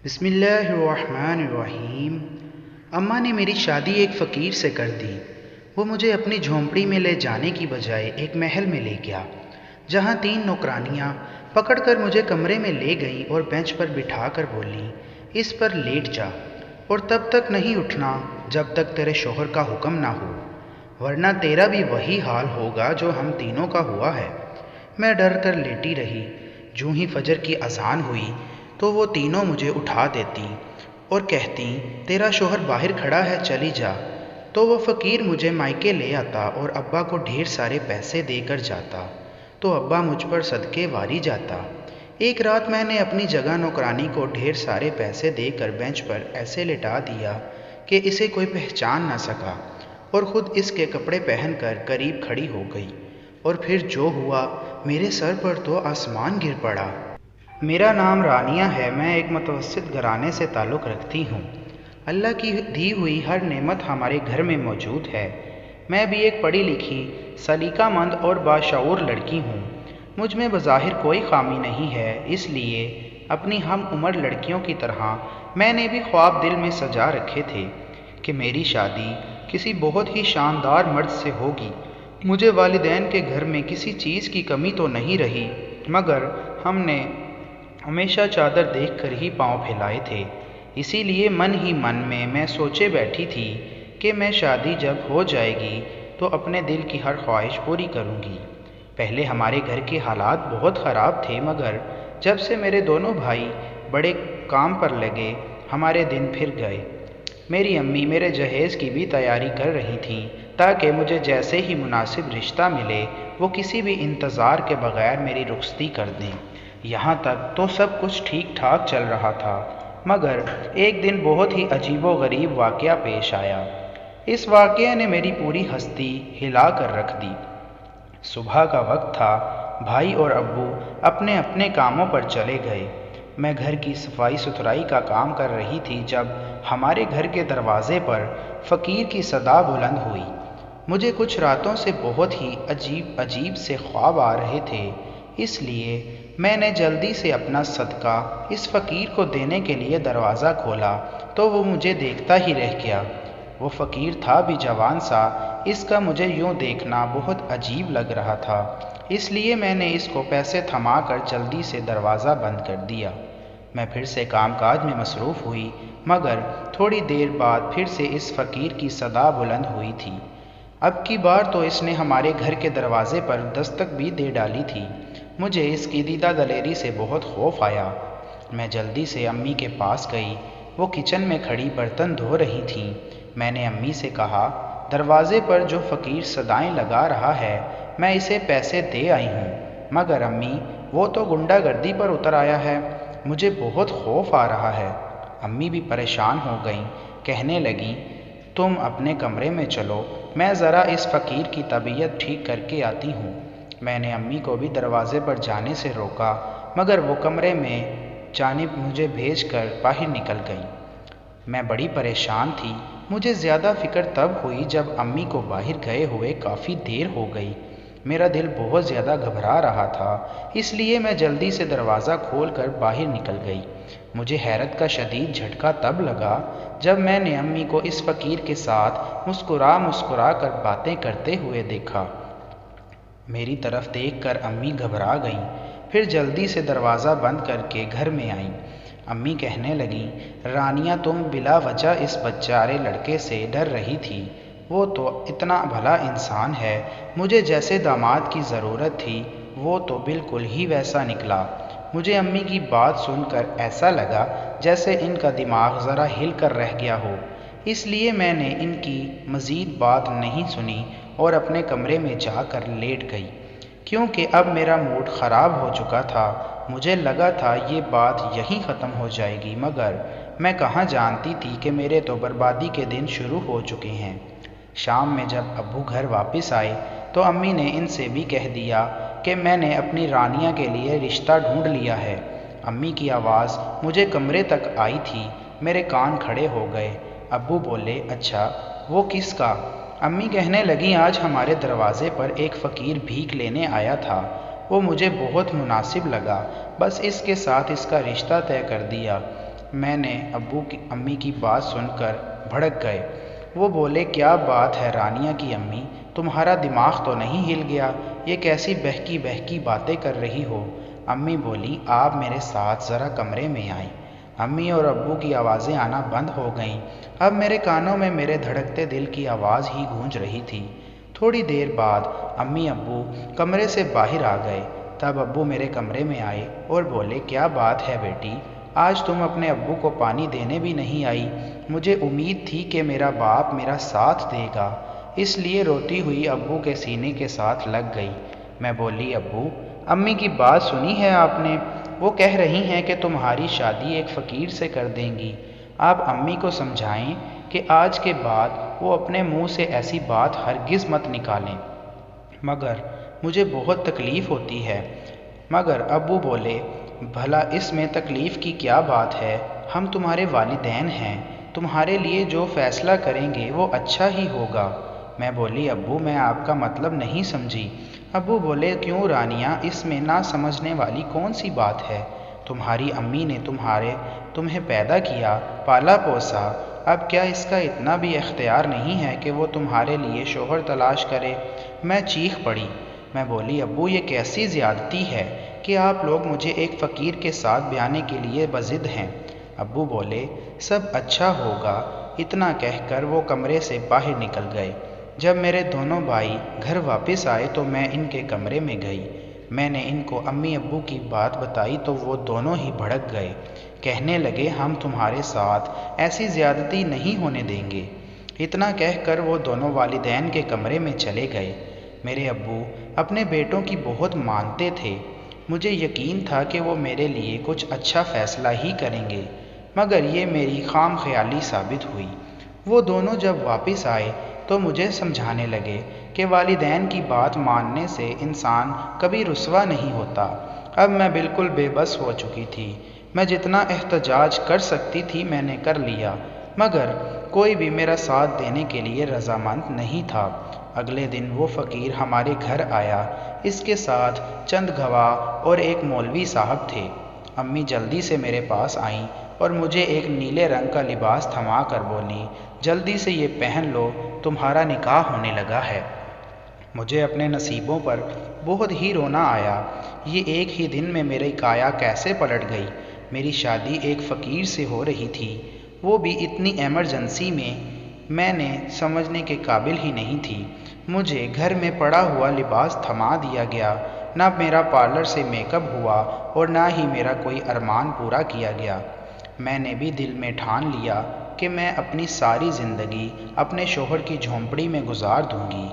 بسم اللہ الرحمن الرحیم۔ اماں نے میری شادی ایک فقیر سے کر دی۔ وہ مجھے اپنی جھونپڑی میں لے جانے کی بجائے ایک محل میں لے گیا، جہاں 3 نوکرانیاں پکڑ کر مجھے کمرے میں لے گئیں اور بینچ پر بٹھا کر بولیں، اس پر لیٹ جا اور تب تک نہیں اٹھنا جب تک تیرے شوہر کا حکم نہ ہو، ورنہ تیرا بھی وہی حال ہوگا جو ہم تینوں کا ہوا ہے۔ میں ڈر کر لیٹی رہی۔ جوں ہی فجر کی اذان ہوئی تو وہ تینوں مجھے اٹھا دیتی اور کہتی، تیرا شوہر باہر کھڑا ہے، چلی جا۔ تو وہ فقیر مجھے مائکے لے آتا اور ابا کو ڈھیر سارے پیسے دے کر جاتا، تو ابا مجھ پر صدقے واری جاتا۔ ایک رات میں نے اپنی جگہ نوکرانی کو ڈھیر سارے پیسے دے کر بینچ پر ایسے لٹا دیا کہ اسے کوئی پہچان نہ سکا، اور خود اس کے کپڑے پہن کر قریب کھڑی ہو گئی، اور پھر جو ہوا میرے سر پر تو آسمان گر پڑا۔ میرا نام رانیہ ہے، میں ایک متوسط گھرانے سے تعلق رکھتی ہوں۔ اللہ کی دی ہوئی ہر نعمت ہمارے گھر میں موجود ہے۔ میں بھی ایک پڑھی لکھی، سلیقہ مند اور باشعور لڑکی ہوں۔ مجھ میں بظاہر کوئی خامی نہیں ہے، اس لیے اپنی ہم عمر لڑکیوں کی طرح میں نے بھی خواب دل میں سجا رکھے تھے کہ میری شادی کسی بہت ہی شاندار مرد سے ہوگی۔ مجھے والدین کے گھر میں کسی چیز کی کمی تو نہیں رہی، مگر ہم نے ہمیشہ چادر دیکھ کر ہی پاؤں پھیلائے تھے۔ اسی لیے من ہی من میں سوچے بیٹھی تھی کہ میں شادی جب ہو جائے گی تو اپنے دل کی ہر خواہش پوری کروں گی۔ پہلے ہمارے گھر کے حالات بہت خراب تھے، مگر جب سے میرے دونوں بھائی بڑے کام پر لگے ہمارے دن پھر گئے۔ میری امی میرے جہیز کی بھی تیاری کر رہی تھیں تاکہ مجھے جیسے ہی مناسب رشتہ ملے وہ کسی بھی انتظار کے بغیر میری رخصتی کر دیں۔ یہاں تک تو سب کچھ ٹھیک ٹھاک چل رہا تھا، مگر ایک دن بہت ہی عجیب و غریب واقعہ پیش آیا۔ اس واقعے نے میری پوری ہستی ہلا کر رکھ دی۔ صبح کا وقت تھا، بھائی اور ابو اپنے اپنے کاموں پر چلے گئے۔ میں گھر کی صفائی ستھرائی کا کام کر رہی تھی جب ہمارے گھر کے دروازے پر فقیر کی صدا بلند ہوئی۔ مجھے کچھ راتوں سے بہت ہی عجیب سے خواب آ رہے تھے، اس لیے میں نے جلدی سے اپنا صدقہ اس فقیر کو دینے کے لیے دروازہ کھولا تو وہ مجھے دیکھتا ہی رہ گیا۔ وہ فقیر تھا بھی جوان سا، اس کا مجھے یوں دیکھنا بہت عجیب لگ رہا تھا، اس لیے میں نے اس کو پیسے تھما کر جلدی سے دروازہ بند کر دیا۔ میں پھر سے کام کاج میں مصروف ہوئی، مگر تھوڑی دیر بعد پھر سے اس فقیر کی صدا بلند ہوئی تھی۔ اب کی بار تو اس نے ہمارے گھر کے دروازے پر دستک بھی دے ڈالی تھی۔ مجھے اس کی دیدہ دلیری سے بہت خوف آیا۔ میں جلدی سے امی کے پاس گئی، وہ کچن میں کھڑی برتن دھو رہی تھیں۔ میں نے امی سے کہا، دروازے پر جو فقیر صدائیں لگا رہا ہے میں اسے پیسے دے آئی ہوں، مگر امی وہ تو غنڈہ گردی پر اتر آیا ہے، مجھے بہت خوف آ رہا ہے۔ امی بھی پریشان ہو گئیں، کہنے لگیں، تم اپنے کمرے میں چلو، میں ذرا اس فقیر کی طبیعت ٹھیک کر کے آتی ہوں۔ میں نے امی کو بھی دروازے پر جانے سے روکا، مگر وہ کمرے میں جانب مجھے بھیج کر باہر نکل گئیں۔ میں بڑی پریشان تھی۔ مجھے زیادہ فکر تب ہوئی جب امی کو باہر گئے ہوئے کافی دیر ہو گئی۔ میرا دل بہت زیادہ گھبرا رہا تھا، اس لیے میں جلدی سے دروازہ کھول کر باہر نکل گئی۔ مجھے حیرت کا شدید جھٹکا تب لگا جب میں نے امی کو اس فقیر کے ساتھ مسکرا کر باتیں کرتے ہوئے دیکھا۔ میری طرف دیکھ کر امی گھبرا گئیں، پھر جلدی سے دروازہ بند کر کے گھر میں آئیں۔ امی کہنے لگیں، رانیہ تم بلا وجہ اس بیچارے لڑکے سے ڈر رہی تھی، وہ تو اتنا بھلا انسان ہے، مجھے جیسے داماد کی ضرورت تھی وہ تو بالکل ہی ویسا نکلا۔ مجھے امی کی بات سن کر ایسا لگا جیسے ان کا دماغ ذرا ہل کر رہ گیا ہو، اس لیے میں نے ان کی مزید بات نہیں سنی اور اپنے کمرے میں جا کر لیٹ گئی، کیونکہ اب میرا موڈ خراب ہو چکا تھا۔ مجھے لگا تھا یہ بات یہیں ختم ہو جائے گی، مگر میں کہاں جانتی تھی کہ میرے تو بربادی کے دن شروع ہو چکے ہیں۔ شام میں جب ابو گھر واپس آئے تو امی نے ان سے بھی کہہ دیا کہ میں نے اپنی رانیہ کے لیے رشتہ ڈھونڈ لیا ہے۔ امی کی آواز مجھے کمرے تک آئی تھی، میرے کان کھڑے ہو گئے۔ ابو بولے، اچھا وہ کس کا؟ امی کہنے لگیں، آج ہمارے دروازے پر ایک فقیر بھیک لینے آیا تھا، وہ مجھے بہت مناسب لگا، بس اس کے ساتھ اس کا رشتہ طے کر دیا۔ میں نے ابو کی امی کی بات سن کر بھڑک گئے۔ وہ بولے، کیا بات ہے رانیہ کی امی، تمہارا دماغ تو نہیں ہل گیا؟ یہ کیسی بہکی بہکی باتیں کر رہی ہو؟ امی بولی، آپ میرے ساتھ ذرا کمرے میں آئیں۔ امی اور ابو کی آوازیں آنا بند ہو گئیں۔ اب میرے کانوں میں میرے دھڑکتے دل کی آواز ہی گونج رہی تھی۔ تھوڑی دیر بعد امی ابو کمرے سے باہر آ گئے۔ تب ابو میرے کمرے میں آئے اور بولے، کیا بات ہے بیٹی، آج تم اپنے ابو کو پانی دینے بھی نہیں آئی؟ مجھے امید تھی کہ میرا باپ میرا ساتھ دے گا، اس لیے روتی ہوئی ابو کے سینے کے ساتھ لگ گئی۔ میں بولی، ابو، امی کی بات سنی ہے آپ نے؟ وہ کہہ رہی ہیں کہ تمہاری شادی ایک فقیر سے کر دیں گی۔ آپ امی کو سمجھائیں کہ آج کے بعد وہ اپنے منہ سے ایسی بات ہرگز مت نکالیں، مگر مجھے بہت تکلیف ہوتی ہے۔ مگر ابو بولے، بھلا اس میں تکلیف کی کیا بات ہے؟ ہم تمہارے والدین ہیں، تمہارے لیے جو فیصلہ کریں گے وہ اچھا ہی ہوگا۔ میں بولی، ابو، میں آپ کا مطلب نہیں سمجھی۔ ابو بولے، کیوں رانیہ، اس میں نہ سمجھنے والی کون سی بات ہے؟ تمہاری امی نے تمہیں پیدا کیا، پالا پوسا، اب کیا اس کا اتنا بھی اختیار نہیں ہے کہ وہ تمہارے لیے شوہر تلاش کرے؟ میں چیخ پڑی۔ میں بولی، ابو، یہ کیسی زیادتی ہے کہ آپ لوگ مجھے ایک فقیر کے ساتھ بیانے کے لیے بضد ہیں؟ ابو بولے، سب اچھا ہوگا۔ اتنا کہہ کر وہ کمرے سے باہر نکل گئے۔ جب میرے دونوں بھائی گھر واپس آئے تو میں ان کے کمرے میں گئی۔ میں نے ان کو امی ابو کی بات بتائی تو وہ دونوں ہی بھڑک گئے، کہنے لگے، ہم تمہارے ساتھ ایسی زیادتی نہیں ہونے دیں گے۔ اتنا کہہ کر وہ دونوں والدین کے کمرے میں چلے گئے۔ میرے ابو اپنے بیٹوں کی بہت مانتے تھے۔ مجھے یقین تھا کہ وہ میرے لیے کچھ اچھا فیصلہ ہی کریں گے، مگر یہ میری خام خیالی ثابت ہوئی۔ وہ دونوں جب واپس آئے تو مجھے سمجھانے لگے کہ والدین کی بات ماننے سے انسان کبھی رسوا نہیں ہوتا۔ اب میں بالکل بے بس ہو چکی تھی۔ میں جتنا احتجاج کر سکتی تھی میں نے کر لیا، مگر کوئی بھی میرا ساتھ دینے کے لیے رضامند نہیں تھا۔ اگلے دن وہ فقیر ہمارے گھر آیا۔ اس کے ساتھ چند گواہ اور ایک مولوی صاحب تھے۔ امی جلدی سے میرے پاس آئیں اور مجھے ایک نیلے رنگ کا لباس تھما کر بولی، جلدی سے یہ پہن لو، تمہارا نکاح ہونے لگا ہے۔ مجھے اپنے نصیبوں پر بہت ہی رونا آیا۔ یہ ایک ہی دن میں میری کایا کیسے پلٹ گئی۔ میری شادی ایک فقیر سے ہو رہی تھی، وہ بھی اتنی ایمرجنسی میں نے سمجھنے کے قابل ہی نہیں تھی۔ مجھے گھر میں پڑا ہوا لباس تھما دیا گیا، نہ میرا پارلر سے میک اپ ہوا اور نہ ہی میرا کوئی ارمان پورا کیا گیا۔ میں نے بھی دل میں ٹھان لیا کہ میں اپنی ساری زندگی اپنے شوہر کی جھونپڑی میں گزار دوں گی۔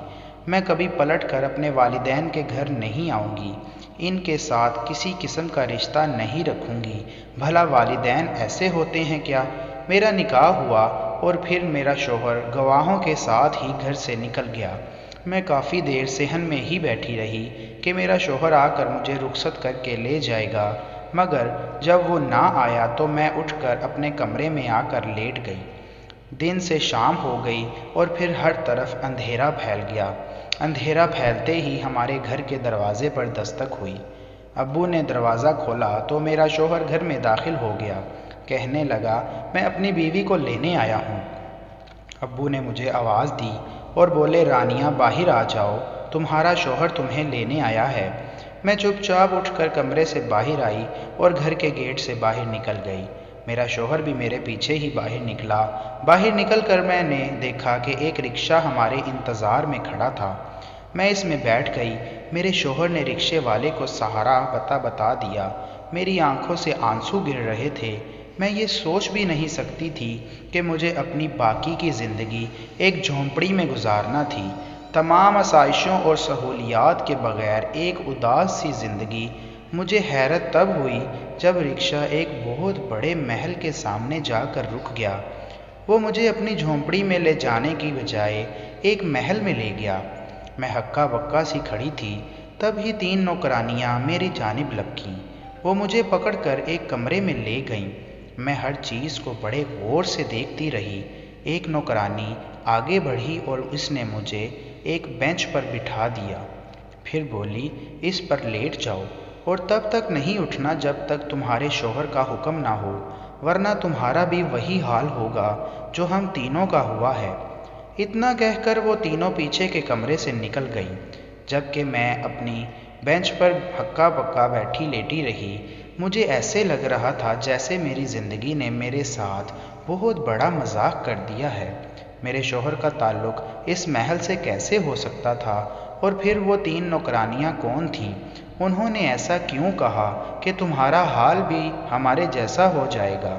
میں کبھی پلٹ کر اپنے والدین کے گھر نہیں آؤں گی، ان کے ساتھ کسی قسم کا رشتہ نہیں رکھوں گی۔ بھلا والدین ایسے ہوتے ہیں کیا؟ میرا نکاح ہوا اور پھر میرا شوہر گواہوں کے ساتھ ہی گھر سے نکل گیا۔ میں کافی دیر صحن میں ہی بیٹھی رہی کہ میرا شوہر آ کر مجھے رخصت کر کے لے جائے گا، مگر جب وہ نہ آیا تو میں اٹھ کر اپنے کمرے میں آ کر لیٹ گئی۔ دن سے شام ہو گئی اور پھر ہر طرف اندھیرا پھیل گیا۔ اندھیرا پھیلتے ہی ہمارے گھر کے دروازے پر دستک ہوئی۔ ابو نے دروازہ کھولا تو میرا شوہر گھر میں داخل ہو گیا۔ کہنے لگا، میں اپنی بیوی کو لینے آیا ہوں۔ ابو نے مجھے آواز دی اور بولے، رانیہ، باہر آ جاؤ، تمہارا شوہر تمہیں لینے آیا ہے۔ میں چپ چاپ اٹھ کر کمرے سے باہر آئی اور گھر کے گیٹ سے باہر نکل گئی۔ میرا شوہر بھی میرے پیچھے ہی باہر نکلا۔ باہر نکل کر میں نے دیکھا کہ ایک رکشہ ہمارے انتظار میں کھڑا تھا۔ میں اس میں بیٹھ گئی۔ میرے شوہر نے رکشے والے کو سہارا بتا دیا۔ میری آنکھوں سے آنسو گر رہے تھے۔ میں یہ سوچ بھی نہیں سکتی تھی کہ مجھے اپنی باقی کی زندگی ایک جھونپڑی میں گزارنا تھی، تمام آسائشوں اور سہولیات کے بغیر ایک اداس سی زندگی۔ مجھے حیرت تب ہوئی جب رکشہ ایک بہت بڑے محل کے سامنے جا کر رک گیا۔ وہ مجھے اپنی جھونپڑی میں لے جانے کی بجائے ایک محل میں لے گیا۔ میں ہکا بکا سی کھڑی تھی، تب ہی 3 نوکرانیاں میری جانب لپکیں۔ وہ مجھے پکڑ کر ایک کمرے میں لے گئیں۔ میں ہر چیز کو بڑے غور سے دیکھتی رہی۔ ایک نوکرانی آگے بڑھی اور اس نے مجھے ایک بینچ پر بٹھا دیا، پھر بولی، اس پر لیٹ جاؤ اور تب تک نہیں اٹھنا جب تک تمہارے شوہر کا حکم نہ ہو۔ ورنہ تمہارا بھی وہی حال ہوگا جو ہم تینوں کا ہوا ہے۔ اتنا کہہ کر وہ تینوں پیچھے کے کمرے سے نکل گئیں، جبکہ میں اپنی بینچ پر ہکا بکا بیٹھی لیٹی رہی۔ مجھے ایسے لگ رہا تھا جیسے میری زندگی نے میرے ساتھ بہت بڑا مذاق کر دیا ہے۔ میرے شوہر کا تعلق اس محل سے کیسے ہو سکتا تھا؟ اور پھر وہ 3 نوکرانیاں کون تھیں؟ انہوں نے ایسا کیوں کہا کہ تمہارا حال بھی ہمارے جیسا ہو جائے گا؟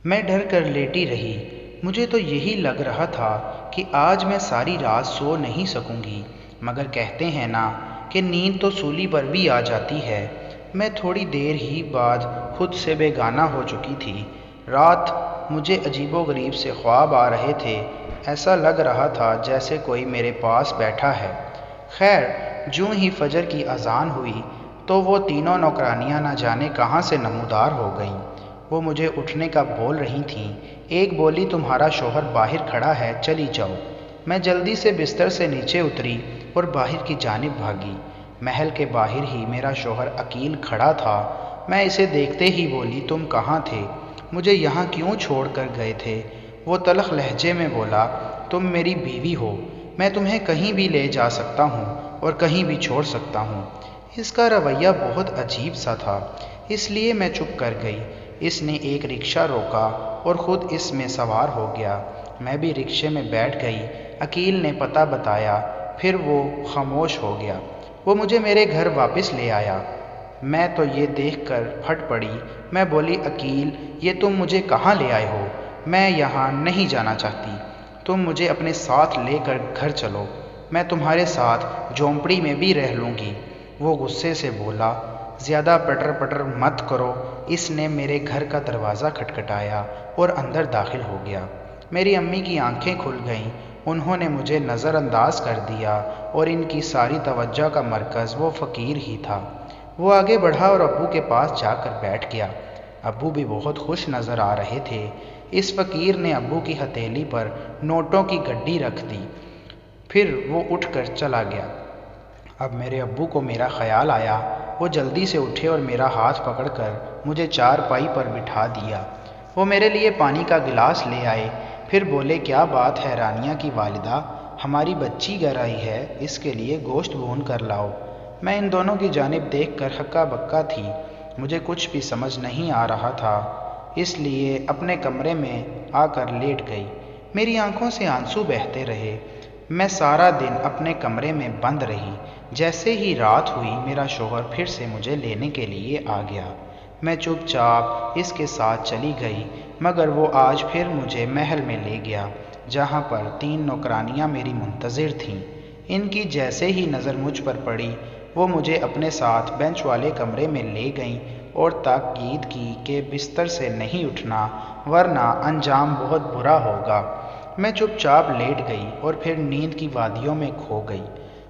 میں ڈر کر لیٹی رہی۔ مجھے تو یہی لگ رہا تھا کہ آج میں ساری رات سو نہیں سکوں گی، مگر کہتے ہیں نا کہ نیند تو سولی پر بھی آ جاتی ہے۔ میں تھوڑی دیر ہی بعد خود سے بیگانہ ہو چکی تھی۔ رات مجھے عجیب و غریب سے خواب آ رہے تھے، ایسا لگ رہا تھا جیسے کوئی میرے پاس بیٹھا ہے۔ خیر، جوں ہی فجر کی اذان ہوئی تو وہ تینوں نوکرانیاں نہ جانے کہاں سے نمودار ہو گئیں۔ وہ مجھے اٹھنے کا بول رہی تھیں۔ ایک بولی، تمہارا شوہر باہر کھڑا ہے، چلی جاؤ۔ میں جلدی سے بستر سے نیچے اتری اور باہر کی جانب بھاگی۔ محل کے باہر ہی میرا شوہر عقیل کھڑا تھا۔ میں اسے دیکھتے ہی بولی، تم کہاں تھے؟ مجھے یہاں کیوں چھوڑ کر گئے تھے؟ وہ تلخ لہجے میں بولا، تم میری بیوی ہو، میں تمہیں کہیں بھی لے جا سکتا ہوں اور کہیں بھی چھوڑ سکتا ہوں۔ اس کا رویہ بہت عجیب سا تھا، اس لیے میں چپ کر گئی۔ اس نے ایک رکشہ روکا اور خود اس میں سوار ہو گیا۔ میں بھی رکشے میں بیٹھ گئی۔ عقیل نے پتہ بتایا، پھر وہ خاموش ہو گیا۔ وہ مجھے میرے گھر واپس لے آیا۔ میں تو یہ دیکھ کر پھٹ پڑی۔ میں بولی، عقیل، یہ تم مجھے کہاں لے آئے ہو؟ میں یہاں نہیں جانا چاہتی، تم مجھے اپنے ساتھ لے کر گھر چلو، میں تمہارے ساتھ جھونپڑی میں بھی رہ لوں گی۔ وہ غصے سے بولا، زیادہ پٹر پٹر مت کرو۔ اس نے میرے گھر کا دروازہ کھٹکھٹایا اور اندر داخل ہو گیا۔ میری امی کی آنکھیں کھل گئیں۔ انہوں نے مجھے نظر انداز کر دیا اور ان کی ساری توجہ کا مرکز وہ فقیر ہی تھا۔ وہ آگے بڑھا اور ابو کے پاس جا کر بیٹھ گیا۔ ابو بھی بہت خوش نظر آ رہے تھے۔ اس فقیر نے ابو کی ہتھیلی پر نوٹوں کی گڈی رکھ دی، پھر وہ اٹھ کر چلا گیا۔ اب میرے ابو کو میرا خیال آیا۔ وہ جلدی سے اٹھے اور میرا ہاتھ پکڑ کر مجھے چارپائی پر بٹھا دیا۔ وہ میرے لیے پانی کا گلاس لے آئے، پھر بولے، کیا بات ہے رانیہ کی والدہ، ہماری بچی گھر آئی ہے، اس کے لیے گوشت بھون کر لاؤ۔ میں ان دونوں کی جانب دیکھ کر ہکا بکا تھی۔ مجھے کچھ بھی سمجھ نہیں آ رہا تھا، اس لیے اپنے کمرے میں آ کر لیٹ گئی۔ میری آنکھوں سے آنسو بہتے رہے۔ میں سارا دن اپنے کمرے میں بند رہی۔ جیسے ہی رات ہوئی، میرا شوہر پھر سے مجھے لینے کے لیے آ گیا۔ میں چپ چاپ اس کے ساتھ چلی گئی، مگر وہ آج پھر مجھے محل میں لے گیا، جہاں پر 3 نوکرانیاں میری منتظر تھیں۔ ان کی جیسے ہی نظر مجھ پر پڑی، وہ مجھے اپنے ساتھ بینچ والے کمرے میں لے گئیں اور تاکید کی کہ بستر سے نہیں اٹھنا، ورنہ انجام بہت برا ہوگا۔ میں چپ چاپ لیٹ گئی اور پھر نیند کی وادیوں میں کھو گئی۔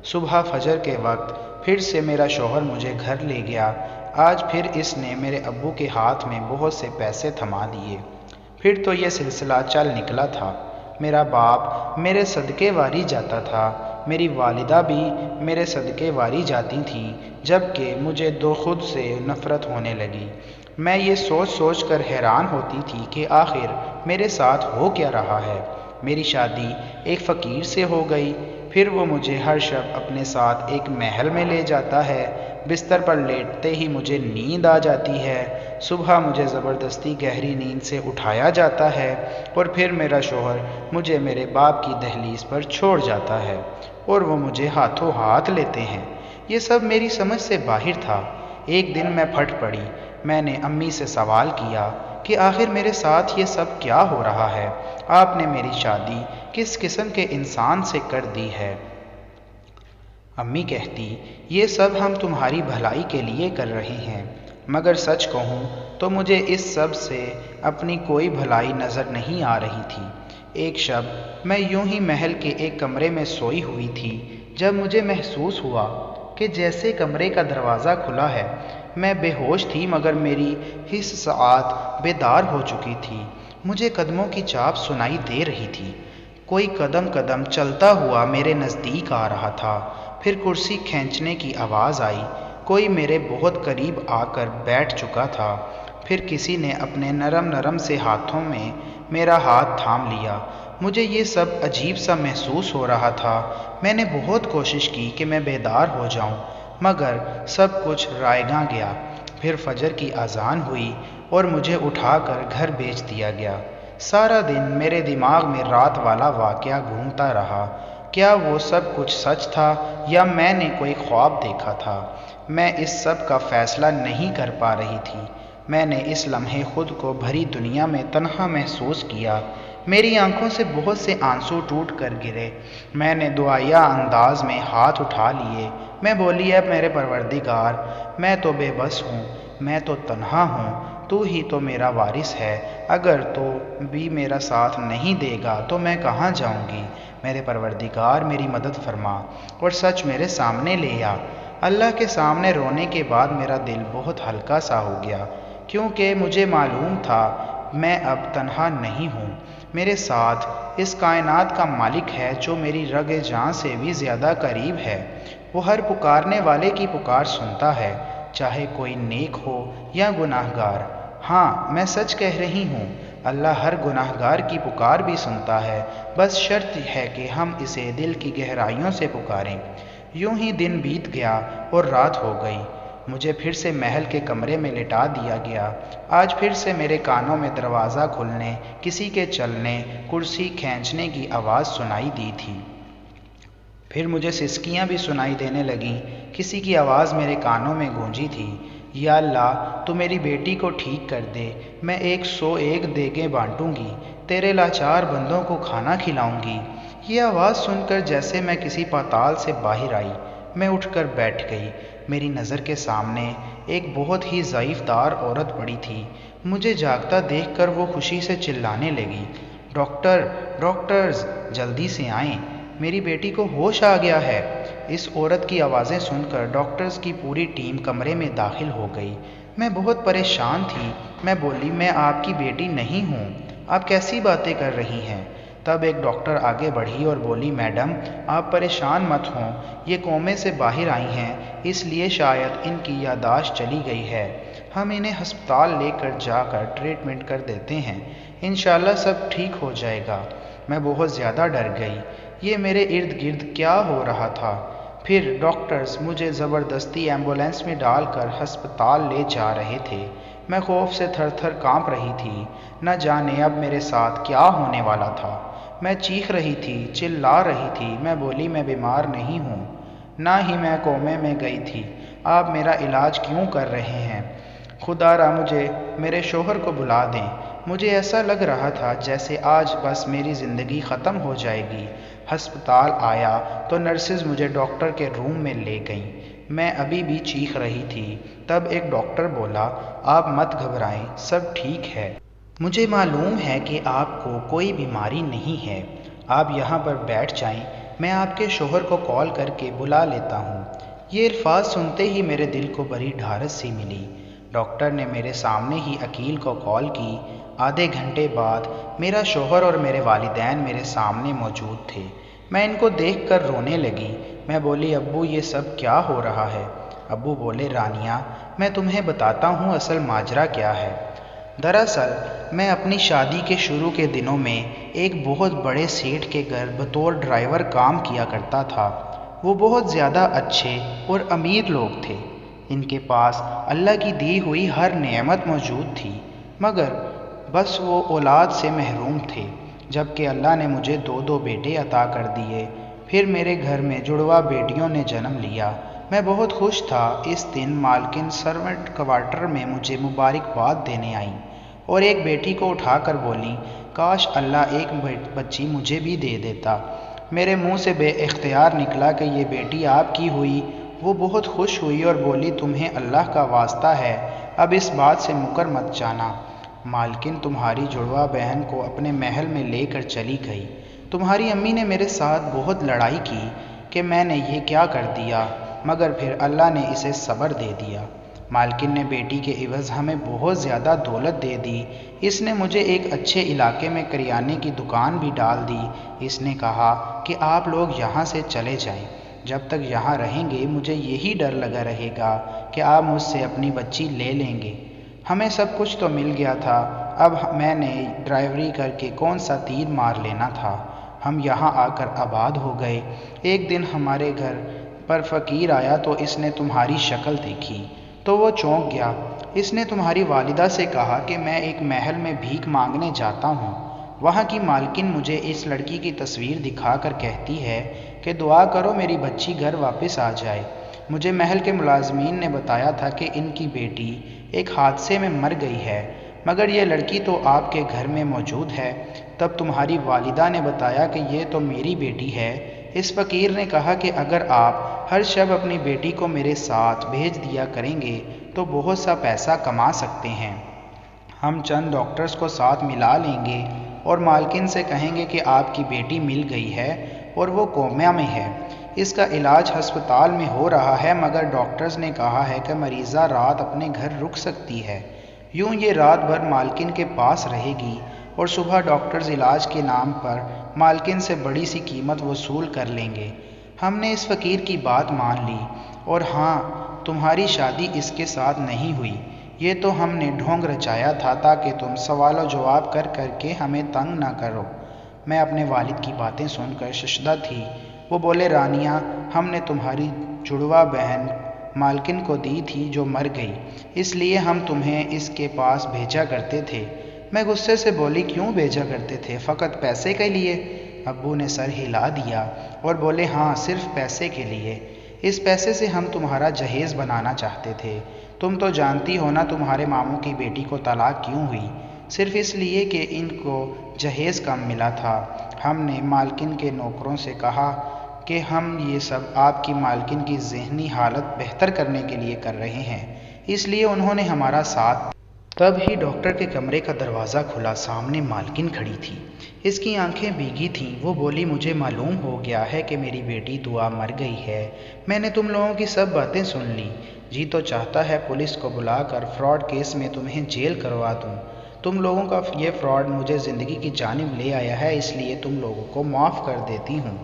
صبح فجر کے وقت پھر سے میرا شوہر مجھے گھر لے گیا۔ آج پھر اس نے میرے ابو کے ہاتھ میں بہت سے پیسے تھما دیے۔ پھر تو یہ سلسلہ چل نکلا تھا۔ میرا باپ میرے صدقے واری جاتا تھا، میری والدہ بھی میرے صدقے واری جاتی تھیں، جبکہ مجھے خود سے نفرت ہونے لگی۔ میں یہ سوچ سوچ کر حیران ہوتی تھی کہ آخر میرے ساتھ ہو کیا رہا ہے۔ میری شادی ایک فقیر سے ہو گئی، پھر وہ مجھے ہر شب اپنے ساتھ ایک محل میں لے جاتا ہے، بستر پر لیٹتے ہی مجھے نیند آ جاتی ہے، صبح مجھے زبردستی گہری نیند سے اٹھایا جاتا ہے، اور پھر میرا شوہر مجھے میرے باپ کی دہلیز پر چھوڑ جاتا ہے اور وہ مجھے ہاتھوں ہاتھ لیتے ہیں۔ یہ سب میری سمجھ سے باہر تھا۔ ایک دن میں پھٹ پڑی۔ میں نے امی سے سوال کیا کہ آخر میرے ساتھ یہ سب کیا ہو رہا ہے؟ آپ نے میری شادی کس قسم کے انسان سے کر دی ہے؟ امی کہتی، یہ سب ہم تمہاری بھلائی کے لیے کر رہے ہیں، مگر سچ کہوں تو مجھے اس سب سے اپنی کوئی بھلائی نظر نہیں آ رہی تھی۔ ایک شب میں یوں ہی محل کے ایک کمرے میں سوئی ہوئی تھی، جب مجھے محسوس ہوا کہ جیسے کمرے کا دروازہ کھلا ہے۔ میں بے ہوش تھی، مگر میری حس ساعت بیدار ہو چکی تھی۔ مجھے قدموں کی چاپ سنائی دے رہی تھی۔ کوئی قدم قدم چلتا ہوا میرے نزدیک آ رہا تھا۔ پھر کرسی کھینچنے کی آواز آئی۔ کوئی میرے بہت قریب آ کر بیٹھ چکا تھا۔ پھر کسی نے اپنے نرم نرم سے ہاتھوں میں میرا ہاتھ تھام لیا۔ مجھے یہ سب عجیب سا محسوس ہو رہا تھا۔ میں نے بہت کوشش کی کہ میں بیدار ہو جاؤں، مگر سب کچھ رائیگاں گیا۔ پھر فجر کی اذان ہوئی اور مجھے اٹھا کر گھر بھیج دیا گیا۔ سارا دن میرے دماغ میں رات والا واقعہ گھومتا رہا۔ کیا وہ سب کچھ سچ تھا یا میں نے کوئی خواب دیکھا تھا؟ میں اس سب کا فیصلہ نہیں کر پا رہی تھی۔ میں نے اس لمحے خود کو بھری دنیا میں تنہا محسوس کیا۔ میری آنکھوں سے بہت سے آنسو ٹوٹ کر گرے۔ میں نے دعائیا انداز میں ہاتھ اٹھا لیے۔ میں بولی، اے میرے پروردگار، میں تو بے بس ہوں، میں تو تنہا ہوں، تو ہی تو میرا وارث ہے۔ اگر تو بھی میرا ساتھ نہیں دے گا تو میں کہاں جاؤں گی؟ میرے پروردگار میری مدد فرما اور سچ میرے سامنے لے آ۔ اللہ کے سامنے رونے کے بعد میرا دل بہت ہلکا سا ہو گیا، کیونکہ مجھے معلوم تھا میں اب تنہا نہیں ہوں۔ میرے ساتھ اس کائنات کا مالک ہے جو میری رگ جان سے بھی زیادہ قریب ہے۔ وہ ہر پکارنے والے کی پکار سنتا ہے، چاہے کوئی نیک ہو یا گناہ گار۔ ہاں، میں سچ کہہ رہی ہوں، اللہ ہر گناہ گار کی پکار بھی سنتا ہے، بس شرط ہے کہ ہم اسے دل کی گہرائیوں سے پکاریں۔ یوں ہی دن بیت گیا اور رات ہو گئی۔ مجھے پھر سے محل کے کمرے میں لٹا دیا گیا۔ آج پھر سے میرے کانوں میں دروازہ کھلنے، کسی کے چلنے، کرسی کھینچنے کی آواز سنائی دی تھی۔ پھر مجھے سسکیاں بھی سنائی دینے لگیں۔ کسی کی آواز میرے کانوں میں گونجی تھی، یا اللہ، تو میری بیٹی کو ٹھیک کر دے، میں 101 دیگیں بانٹوں گی، تیرے لاچار بندوں کو کھانا کھلاؤں گی۔ یہ آواز سن کر جیسے میں کسی پاتال سے باہر آئی، میں اٹھ کر بیٹھ گئی۔ میری نظر کے سامنے ایک بہت ہی ضعیف دار عورت پڑی تھی۔ مجھے جاگتا دیکھ کر وہ خوشی سے چلانے لگی، ڈاکٹر، ڈاکٹرز، جلدی سے آئیں، میری بیٹی کو ہوش آ گیا ہے۔ اس عورت کی آوازیں سن کر ڈاکٹرز کی پوری ٹیم کمرے میں داخل ہو گئی۔ میں بہت پریشان تھی۔ میں بولی، میں آپ کی بیٹی نہیں ہوں، آپ کیسی باتیں کر رہی ہیں؟ تب ایک ڈاکٹر آگے بڑھی اور بولی، میڈم، آپ پریشان مت ہوں، یہ کومے سے باہر آئی ہیں، اس لیے شاید ان کی یادداشت چلی گئی ہے، ہم انہیں ہسپتال لے کر جا کر ٹریٹمنٹ کر دیتے ہیں، انشاءاللہ سب ٹھیک ہو جائے گا۔ میں بہت زیادہ ڈر گئی۔ یہ میرے ارد گرد کیا ہو رہا تھا؟ پھر ڈاکٹرز مجھے زبردستی ایمبولینس میں ڈال کر ہسپتال لے جا رہے تھے۔ میں خوف سے تھر تھر کانپ رہی تھی، نہ جانے اب میرے ساتھ کیا ہونے والا تھا۔ میں چیخ رہی تھی، چلا رہی تھی۔ میں بولی، میں بیمار نہیں ہوں، نہ ہی میں کومے میں گئی تھی، آپ میرا علاج کیوں کر رہے ہیں؟ خدا را مجھے میرے شوہر کو بلا دیں۔ مجھے ایسا لگ رہا تھا جیسے آج بس میری زندگی ختم ہو جائے گی۔ ہسپتال آیا تو نرسز مجھے ڈاکٹر کے روم میں لے گئیں۔ میں ابھی بھی چیخ رہی تھی۔ تب ایک ڈاکٹر بولا، آپ مت گھبرائیں، سب ٹھیک ہے۔ مجھے معلوم ہے کہ آپ کو کوئی بیماری نہیں ہے، آپ یہاں پر بیٹھ جائیں، میں آپ کے شوہر کو کال کر کے بلا لیتا ہوں۔ یہ الفاظ سنتے ہی میرے دل کو بڑی ڈھارس سی ملی۔ ڈاکٹر نے میرے سامنے ہی عقیل کو کال کی۔ آدھے گھنٹے بعد میرا شوہر اور میرے والدین میرے سامنے موجود تھے۔ میں ان کو دیکھ کر رونے لگی۔ میں بولی، ابو، یہ سب کیا ہو رہا ہے؟ ابو بولے، رانیہ، میں تمہیں بتاتا ہوں اصل ماجرا کیا ہے۔ دراصل میں اپنی شادی کے شروع کے دنوں میں ایک بہت بڑے سیٹھ کے گھر بطور ڈرائیور کام کیا کرتا تھا۔ وہ بہت زیادہ اچھے اور امیر لوگ تھے، ان کے پاس اللہ کی دی ہوئی ہر نعمت موجود تھی، مگر بس وہ اولاد سے محروم تھے۔ جبکہ اللہ نے مجھے 2 بیٹے عطا کر دیے، پھر میرے گھر میں جڑواں بیٹیوں نے جنم لیا۔ میں بہت خوش تھا۔ اس دن مالکن سرونٹ کوارٹر میں مجھے مبارکباد دینے آئیں اور ایک بیٹی کو اٹھا کر بولی، کاش اللہ ایک بچی مجھے بھی دے دیتا۔ میرے منہ سے بے اختیار نکلا کہ یہ بیٹی آپ کی ہوئی۔ وہ بہت خوش ہوئی اور بولی، تمہیں اللہ کا واسطہ ہے، اب اس بات سے مکر مت جانا۔ مالکن تمہاری جڑواں بہن کو اپنے محل میں لے کر چلی گئی۔ تمہاری امی نے میرے ساتھ بہت لڑائی کی کہ میں نے یہ کیا کر دیا، مگر پھر اللہ نے اسے صبر دے دیا۔ مالکن نے بیٹی کے عوض ہمیں بہت زیادہ دولت دے دی۔ اس نے مجھے ایک اچھے علاقے میں کریانے کی دکان بھی ڈال دی۔ اس نے کہا کہ آپ لوگ یہاں سے چلے جائیں، جب تک یہاں رہیں گے مجھے یہی ڈر لگا رہے گا کہ آپ مجھ سے اپنی بچی لے لیں گے۔ ہمیں سب کچھ تو مل گیا تھا، اب میں نے ڈرائیوری کر کے کون سا تیر مار لینا تھا۔ ہم یہاں آ کر آباد ہو گئے۔ ایک دن ہمارے گھر پر فقیر آیا تو اس نے تمہاری شکل دیکھی تو وہ چونک گیا۔ اس نے تمہاری والدہ سے کہا کہ میں ایک محل میں بھیک مانگنے جاتا ہوں۔ وہاں کی مالکن مجھے اس لڑکی کی تصویر دکھا کر کہتی ہے کہ دعا کرو میری بچی گھر واپس آ جائے۔ مجھے محل کے ملازمین نے بتایا تھا کہ ان کی بیٹی ایک حادثے میں مر گئی ہے، مگر یہ لڑکی تو آپ کے گھر میں موجود ہے۔ تب تمہاری والدہ نے بتایا کہ یہ تو میری بیٹی ہے۔ اس فقیر نے کہا کہ اگر آپ ہر شب اپنی بیٹی کو میرے ساتھ بھیج دیا کریں گے تو بہت سا پیسہ کما سکتے ہیں۔ ہم چند ڈاکٹرز کو ساتھ ملا لیں گے اور مالکن سے کہیں گے کہ آپ کی بیٹی مل گئی ہے اور وہ کوما میں ہے۔ اس کا علاج ہسپتال میں ہو رہا ہے، مگر ڈاکٹرز نے کہا ہے کہ مریضہ رات اپنے گھر رک سکتی ہے۔ یوں یہ رات بھر مالکن کے پاس رہے گی اور صبح ڈاکٹرز علاج کے نام پر مالکن سے بڑی سی قیمت وصول کر لیں گے۔ ہم نے اس فقیر کی بات مان لی، اور ہاں، تمہاری شادی اس کے ساتھ نہیں ہوئی۔ یہ تو ہم نے ڈھونگ رچایا تھا تاکہ تم سوال و جواب کر کر کے ہمیں تنگ نہ کرو۔ میں اپنے والد کی باتیں سن کر ششدر تھی۔ وہ بولے، رانیہ، ہم نے تمہاری جڑواں بہن مالکن کو دی تھی جو مر گئی، اس لیے ہم تمہیں اس کے پاس بھیجا کرتے تھے۔ میں غصے سے بولی، کیوں بھیجا کرتے تھے؟ فقط پیسے کے لیے؟ ابو نے سر ہلا دیا اور بولے، ہاں، صرف پیسے کے لیے۔ اس پیسے سے ہم تمہارا جہیز بنانا چاہتے تھے۔ تم تو جانتی ہو نا تمہارے ماموں کی بیٹی کو طلاق کیوں ہوئی؟ صرف اس لیے کہ ان کو جہیز کم ملا تھا۔ ہم نے مالکن کے نوکروں سے کہا کہ ہم یہ سب آپ کی مالکن کی ذہنی حالت بہتر کرنے کے لیے کر رہے ہیں، اس لیے انہوں نے ہمارا ساتھ۔ تب ہی ڈاکٹر کے کمرے کا دروازہ کھلا، سامنے مالکن کھڑی تھی۔ اس کی آنکھیں بھیگی تھیں۔ وہ بولی، مجھے معلوم ہو گیا ہے کہ میری بیٹی دعا مر گئی ہے۔ میں نے تم لوگوں کی سب باتیں سن لی۔ جی تو چاہتا ہے پولیس کو بلا کر فراڈ کیس میں تمہیں جیل کروا دوں۔ تم لوگوں کا یہ فراڈ مجھے زندگی کی جانب لے آیا ہے، اس لیے تم لوگوں کو معاف کر دیتی ہوں۔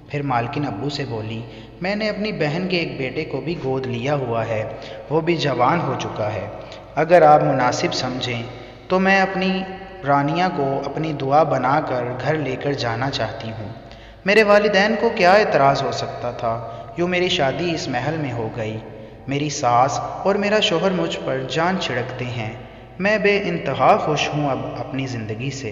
پھر مالکن ابو سے بولی، میں نے اپنی بہن کے ایک بیٹے کو بھی گود لیا ہوا ہے، وہ بھی جوان ہو چکا ہے۔ اگر آپ مناسب سمجھیں تو میں اپنی رانیہ کو اپنی دعا بنا کر گھر لے کر جانا چاہتی ہوں۔ میرے والدین کو کیا اعتراض ہو سکتا تھا؟ یوں میری شادی اس محل میں ہو گئی۔ میری ساس اور میرا شوہر مجھ پر جان چھڑکتے ہیں۔ میں بے انتہا خوش ہوں اب اپنی زندگی سے۔